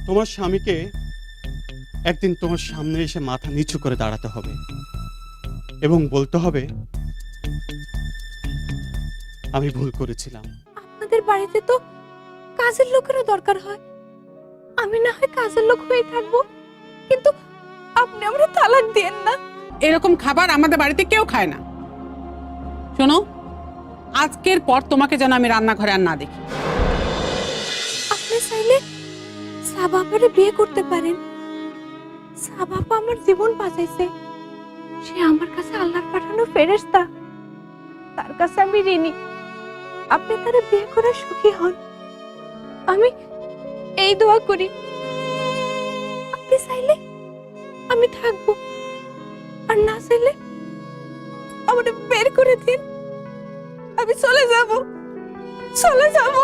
তোমার স্বামীকে একদিন তোমার সামনে এসে মাথা নিচু করে দাঁড়াতে হবে এবং বলতে হবে, আমি ভুল করেছিলাম। আপনাদের বাড়িতে তো কাজের লোকেরও দরকার হয়, আমি না হয় কাজের লোক হয়ে থাকবো, কিন্তু আপনি আমরা তালাক দেন না। এরকম খাবার আমাদের বাড়িতে কেউ খায় না। শোনো, আজকের পর তোমাকে যেন আমি রান্নাঘরে আর না দেখি। আপনি চাইলে সাবাবারে বিয়ে করতে পারেন। সাবাবা আমার জীবন বাঁচাইছে, সে আমার কাছে আল্লাহর পাঠানো ফেরেশতা, তার কাছে আমি ঋণী। আপনি তারে বিয়ে করে সুখী হন, আমি এই দোয়া করি। আপনি চাইলে আমি থাকবো, আর না চাইলে আমাকে বের করে দিন, আমি চলে যাব, চলে যাব।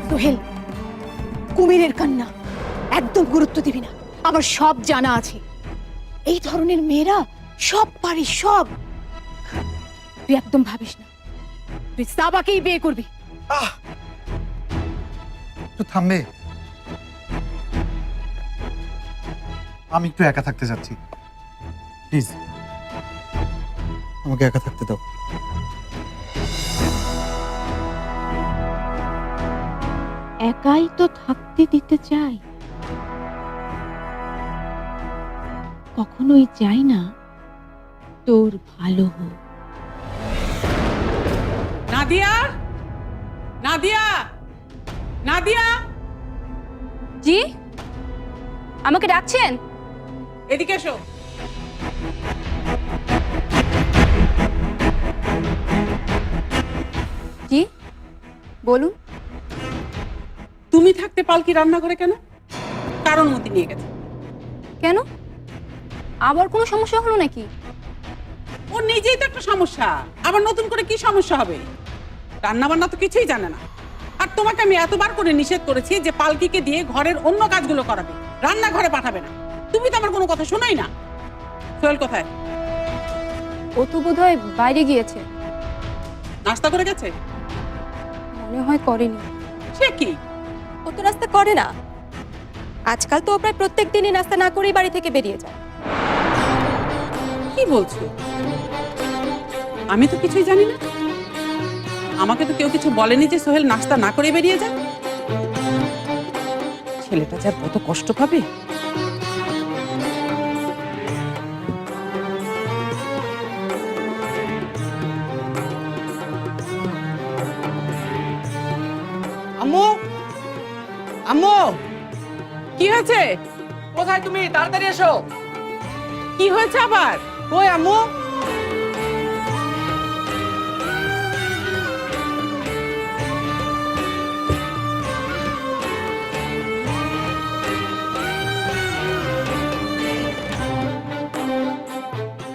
সোহেল, কুমিরের কান্না একদম গুরুত্ব দিবি না, আমার সব জানা আছে। এই ধরনের মেয়েরা সব পারে, সব। তুই একদম ভাবিস না, তুই সাবাকেই বিয়ে করবি। একটু থামবে? আমি একটু একা থাকতে চাচ্ছি, প্লিজ আমাকে একা থাকতে দাও। একাই তো থাকতে দিতে চাই, কখনোই চাই না তোর ভালো হোক। নাদিয়া, নাদিয়া, নাদিয়া, জি, আমাকে ডাকছেন? এদিকে এসো। জি বলুন। তুমি থাকতে পালকি রান্নাঘরে কেন? কারণ মতি নিয়ে গেছে। কেন, আবার কোনো সমস্যা হলো নাকি? ও নিজেই তো একটা সমস্যা, আবার নতুন করে কি সমস্যা হবে? রান্না বান্না তো কিছুই জানে না। আর তোমাকে আমি এতবার করে নিষেধ করেছি যে পালকিকে দিয়ে ঘরের অন্য কাজগুলো করাবে, রান্নাঘরে পাঠাবে না। তুমি তো আমার কোনো কথা শোনোই না। সোহেল কোথায়? ও তো বোধহয় বাইরে গিয়েছে, নাস্তা করে গেছে? মনে হয় করেনি। সে কি? ও তো নাস্তা করে না, আজকাল তো ও প্রায় প্রত্যেক দিনই নাস্তা না করেই বাড়ি থেকে বেরিয়ে যায়। কি বলছো? আমি তো কিছুই জানি না। আমাকে তো কেউ কিছু বলেনি যে সোহেল নাস্তা না করে বেরিয়ে যায়। ছেলেটা যা কত কষ্ট পাবে। আম্মু, আম্মু, কি হয়েছে? কোথায় তুমি? তাড়াতাড়ি এসো। কি হয়েছে আবার? কই আম্মু?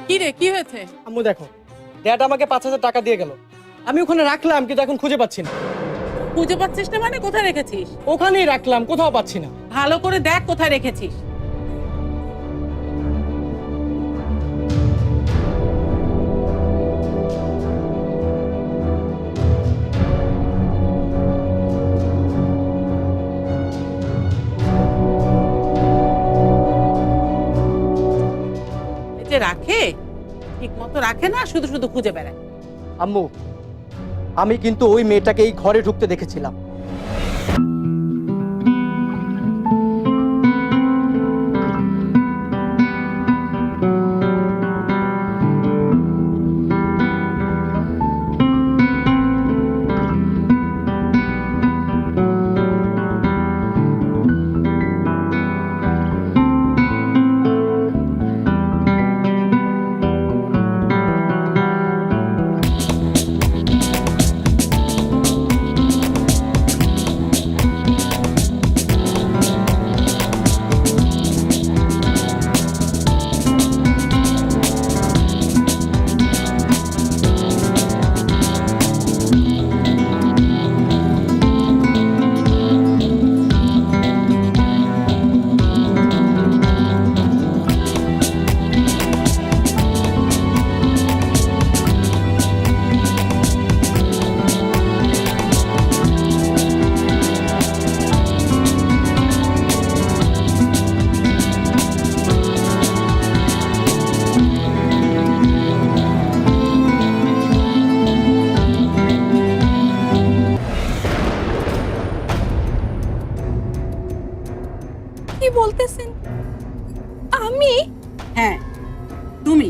কি রে, কি হয়েছে? আম্মু দেখো, ড্যাড আমাকে 5,000 টাকা দিয়ে গেল। আমি ওখানে রাখলাম, কিন্তু এখন খুঁজে পাচ্ছি না। খুঁজে পাচ্ছিস না মানে? কোথায় রেখেছিস? ওখানেই রাখলাম, কোথাও পাচ্ছি না। ভালো করে দেখ কোথায় রেখেছিস। এই যে রাখে, ঠিক মতো রাখে না, শুধু শুধু খুঁজে বেড়ায়। আম্মু, আমি কিন্তু ওই মেয়েটাকে এই ঘরে ঢুকতে দেখেছিলাম। বলতেছেন আমি? হ্যাঁ, তুমি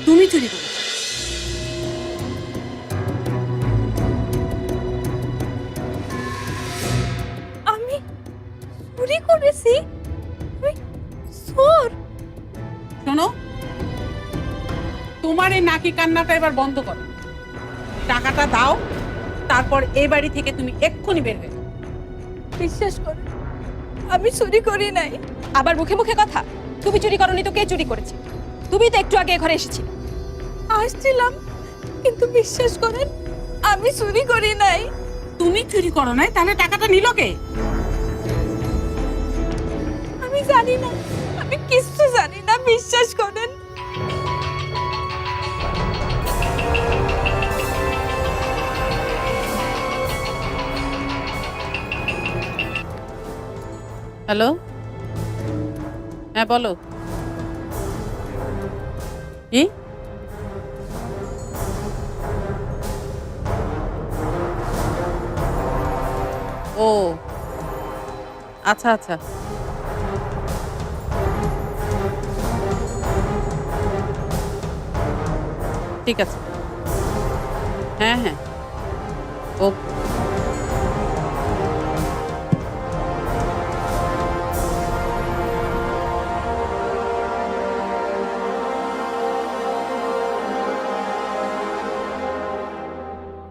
তুমি চুরি করেছো। আমি চুরি করেছি? আমি চোর? শোনো, তোমার এই নাকি কান্নাটা এবার বন্ধ করো। টাকাটা দাও, তারপর এই বাড়ি থেকে তুমি এক্ষুনি বের হয়ে যাও। বিশ্বাস করো, আমি চুরি করি নাই। আবার মুখে মুখে কথা। তুমি চুরি করনি তো কে চুরি করেছে? তুমি তো একটু আগে এ ঘরে এসেছিলে। আসছিলাম, কিন্তু বিশ্বাস করেন আমি চুরি করি নাই। তুমি চুরি করো নাই, তাহলে টাকাটা নিল কে? আমি জানি না, আমি কিচ্ছু জানি না, বিশ্বাস করেন। হ্যালো, হ্যাঁ বলো। কি? ও আচ্ছা আচ্ছা, ঠিক আছে। হ্যাঁ হ্যাঁ, ও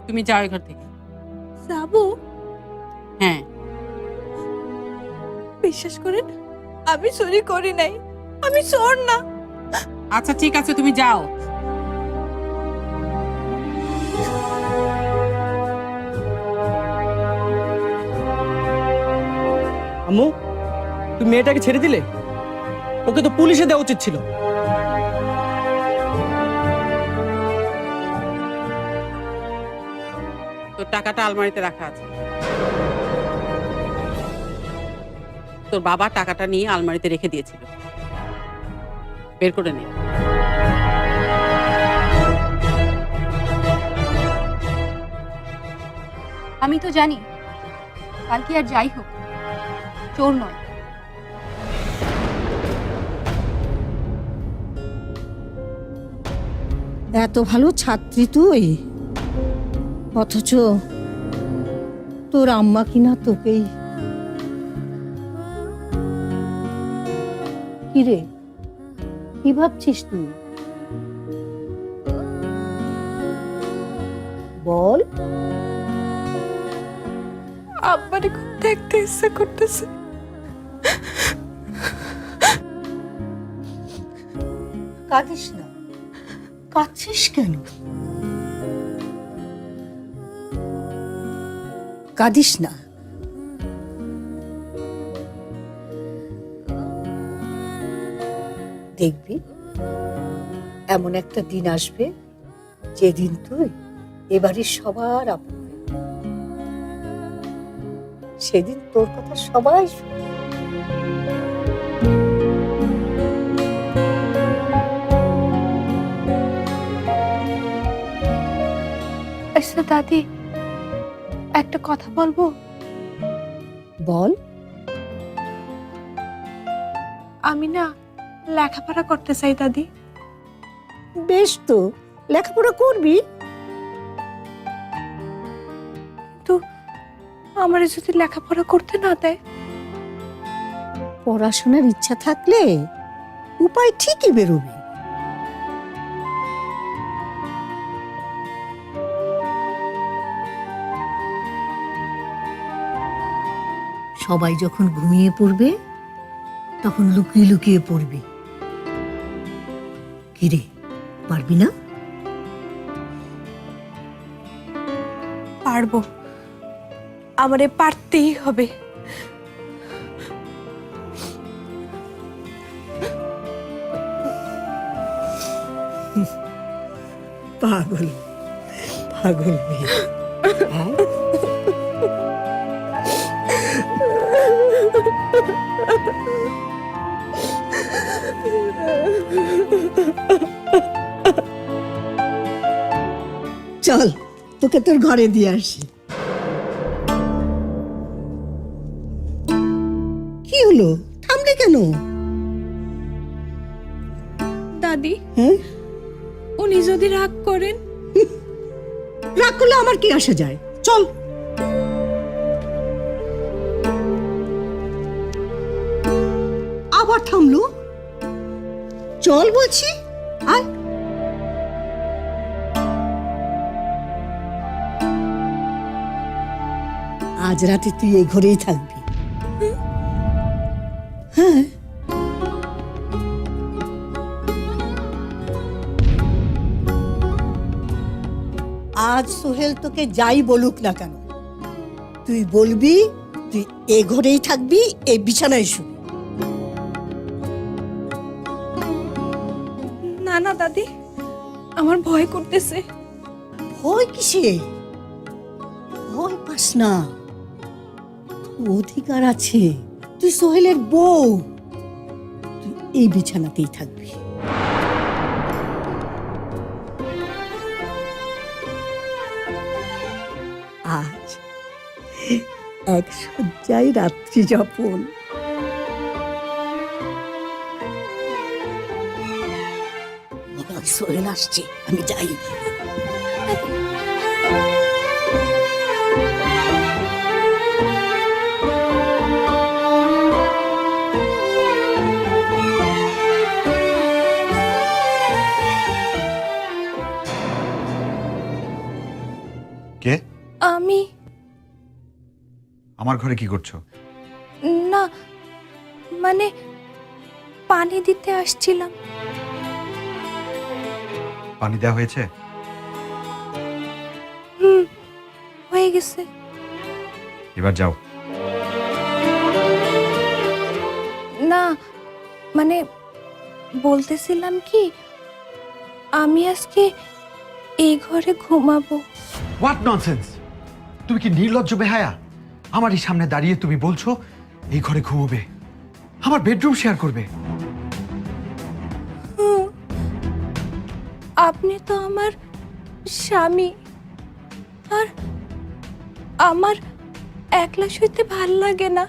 তুমি যাও এ ঘর থেকে। যাবো? হ্যাঁ, বিশ্বাস করেন আমি চুরি করি নাই, আমি চোর না। আচ্ছা ঠিক আছে, তুমি যাও। আম্মু, তুমি মেয়েটাকে ছেড়ে দিলে? ওকে তো পুলিশে দেওয়া উচিত ছিল। তোর টাকাটা আলমারিতে রাখা আছে। তোর বাবা টাকাটা নিয়ে আলমারিতে রেখে দিয়েছিল, বের করে নে। আমি তো জানি কালকে আর যাই হোক চোর নয়। এত ভালো ছাত্রী তুই, অথচ তোর আম্মা কিনা তোকেই। কিরে, কি ভাবছিস তুই? বল। আব্বারে খুব দেখতে ইচ্ছা করতেছে। কাঁদিস না, কাঁদছিস কেন? কাঁদিস না। দেখবি এমন একটা দিন আসবে যেদিন তুই এবারে সবার আপন হয়ে যাবি। সেদিন তোর কথা সবাই শুনবে। আচ্ছা দাদি, একটা কথা বলবো? বল। আমি না লেখাপড়া করতে চাই দাদি। বেশ, তো লেখাপড়া করবি। কিন্তু আমার যদি লেখাপড়া করতে না দেয়? পড়াশোনার ইচ্ছা থাকলে উপায় ঠিকই বেরোবে। সবাই যখন ঘুমিয়ে পড়বে তখন লুকিয়ে লুকিয়ে পড়বি। কিরে, পারবি না? পারবো, আমারে পারতেই হবে। পাগল, পাগল মেয়ে। হ্যাঁ? চল, তোকে তোর ঘরে দিয়ে আসি। কি হলো, থাম কেন? দাদি, হ্যাঁ, উনি যদি রাগ করেন? রাগ করলে আমার কি আসে যায়? চল। আবার থামলো। চল বলছি, আয়। আজ রাতে তুই এই ঘরেই থাকবি। হ্যাঁ, আজ সোহেল তোকে যাই বলুক না কেন, তুই বলবি তুই এ ঘরেই থাকবি, এই বিছানায় শুবি। না না দাদি, আমার ভয় করতেছে। ভয় কিসে? ভয় পাস না, তোর অধিকার আছে। তুই সোহেলের বউ, তুই এই বিছানাতেই থাকবি। আজ এক শয্যায় রাত্রি যাপন। সোহেল আসছে, আমি যাই। কে? আমি আমার ঘরে কি করছো? না, মানে পানি দিতে আসছিলাম। পানি দেওয়া হয়েছে? হয়ে গেছে। এবার যাও। না, মানে বলতেছিলাম কি, আমি আজকে এই ঘরে ঘুমাবো। What nonsense! তুমি কি নির্লজ্জ বেহায়া? আমারই সামনে দাঁড়িয়ে তুমি বলছো এই ঘরে ঘুমোবে, আমার বেডরুম শেয়ার করবে। আপনি তো আমার স্বামী, আর আমার একলা শুইতে ভাল লাগে না।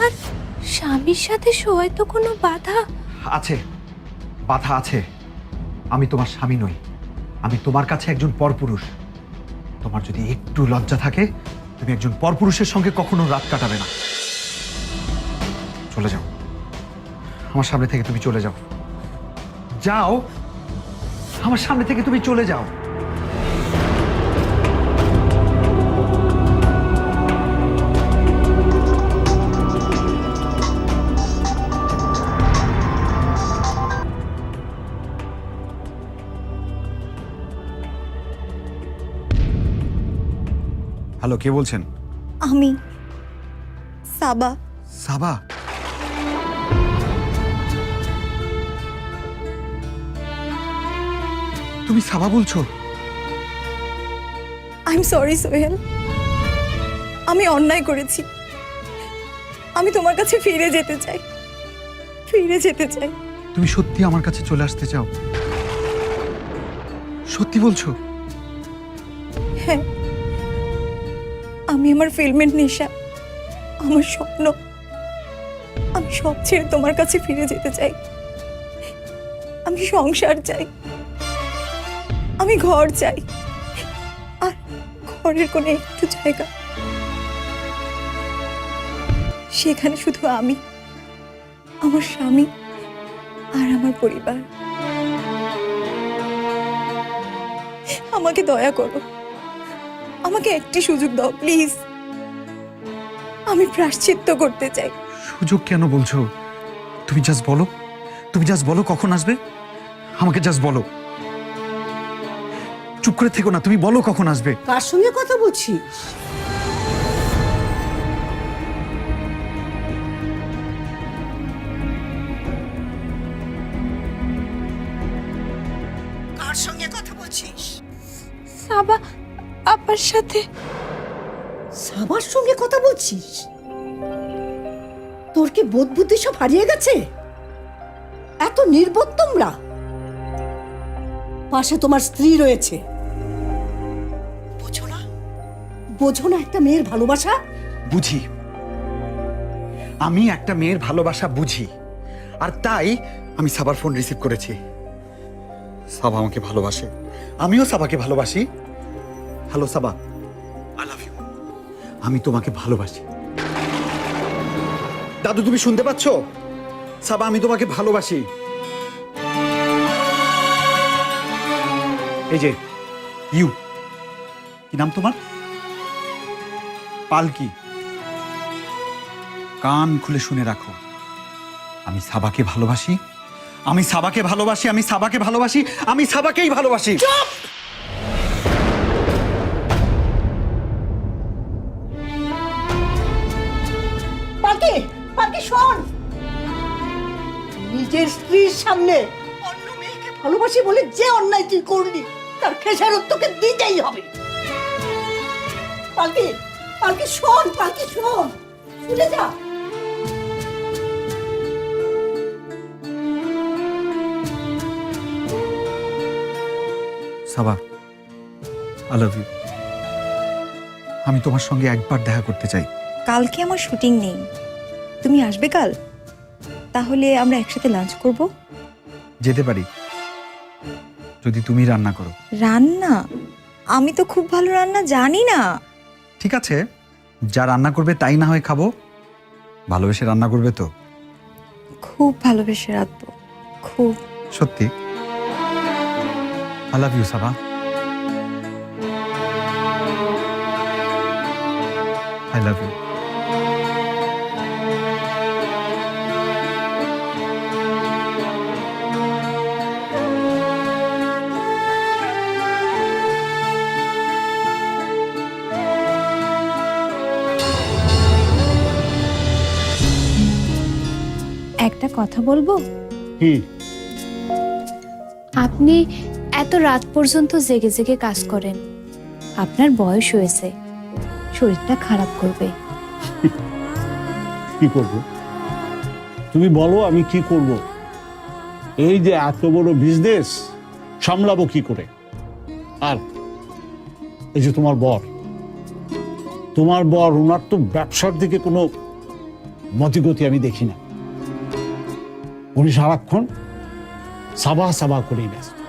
আর স্বামীর সাথে শোয় তো কোনো বাধা আছে, বাধা আছে। আমি তোমার স্বামী নই, আমি তোমার কাছে একজন পরপুরুষ। তোমার যদি একটু লজ্জা থাকে, তুমি একজন পরপুরুষের সঙ্গে কখনো রাত কাটাবে না। চলে যাও, আমার সামনে থেকে তুমি চলে যাও। যাও, আমার সামনে থেকে তুমি চলে যাও। হ্যালো, কে বলছেন? আমি সাবা। সাবা? তুমি সাবা বলছো? আই এম সরি সোহেল, আমি অন্যায় করেছি। আমি তোমার কাছে ফিরে যেতে চাই, ফিরে যেতে চাই। তুমি সত্যি আমার কাছে চলে আসতে চাও? সত্যি বলছো? হ্যাঁ, আমি আমার ফিল্মের নেশা, আমার স্বপ্ন, আমি সব ছেড়ে তোমার কাছে ফিরে যেতে চাই। আমি সংসার চাই, আমি ঘর চাই, আর ঘরের কোনো একটু জায়গা, সেখানে শুধু আমি, আমার স্বামী আর আমার পরিবার। আমাকে দয়া করো, আমাকে একটি সুযোগ দাও প্লিজ। আমি প্রায়শ্চিত্ত করতে চাই। সুযোগ কেন বলছো? তুমি জাস্ট বলো, তুমি জাস্ট বলো কখন আসবে। আমাকে জাস্ট বলো, চুপ করে থেকো না, তুমি বলো কখন আসবে। কার সঙ্গে কথা বলছিস? কার সঙ্গে কথা বলছিস? সাবা আপার সাথে। সাবার সঙ্গে কথা বলছিস? তোর কি বোধ বুদ্ধি সব হারিয়ে গেছে? এত নির্বোধ তোমরা। পাশে তোমার স্ত্রী রয়েছে, বোঝো না? বোঝো না একটা মেয়ের ভালোবাসা? বুঝি, আমি একটা মেয়ের ভালোবাসা বুঝি, আর তাই আমি সাবার ফোন রিসিভ করেছি। সাবা আমাকে ভালোবাসে, আমিও সাবাকে ভালোবাসি। Hello Saba, I love you. আমি তোমাকে ভালোবাসি। দাদু তুমি শুনতে পাচ্ছ? সাবা, আমি তোমাকে ভালোবাসি। এই যে ইউ, কি নাম তোমার? পালকি। কান খুলে শুনে রাখো, আমি সাবাকে ভালোবাসি, আমি সাবাকে ভালোবাসি, আমি সাবাকে ভালোবাসি, আমি সাবাকেই ভালোবাসি। পালকি, পালকি শোন, নিজের স্ত্রীর সামনে অন্য মেয়েকে ভালোবাসি বলে যে অন্যায় তুই করলি তার খেসারত তোকে দিতেই হবে। পালকি, পালকি শোন, পালকি শোন, শুনে যা। সাবা, আই লাভ ইউ। আমি তোমার সঙ্গে একবার দেখা করতে চাই। কালকে আমার শুটিং নেই, তুমি আসবে কাল? তাহলে আমরা একসাথে লাঞ্চ করব। যেতে পারি যদি তুমি রান্না করো। রান্না? আমি তো খুব ভালো রান্না জানি না। ঠিক আছে, যা রান্না করবে তাই না হয় খাবো। ভালোবেসে রান্না করবে তো? খুব ভালোবেসে রাখবো, খুব। সত্যি? I love you Saba. I love you. একটা কথা বলবো? কি? আপনি এত রাত পর্যন্ত জেগে জেগে কাজ করেন, আপনার বয়স হয়েছে, শরীরটা খারাপ করবে। কি করব? তুমি বলো আমি কি করব? এই যে এত বড় বিজনেস সামলাবো কি করে? আর এই যে তোমার বর ওনার তো ব্যবসার দিকে কোনো মতিগতি আমি দেখি না। উনি সারাক্ষণ সাবা সাবা করেই ব্যস্ত।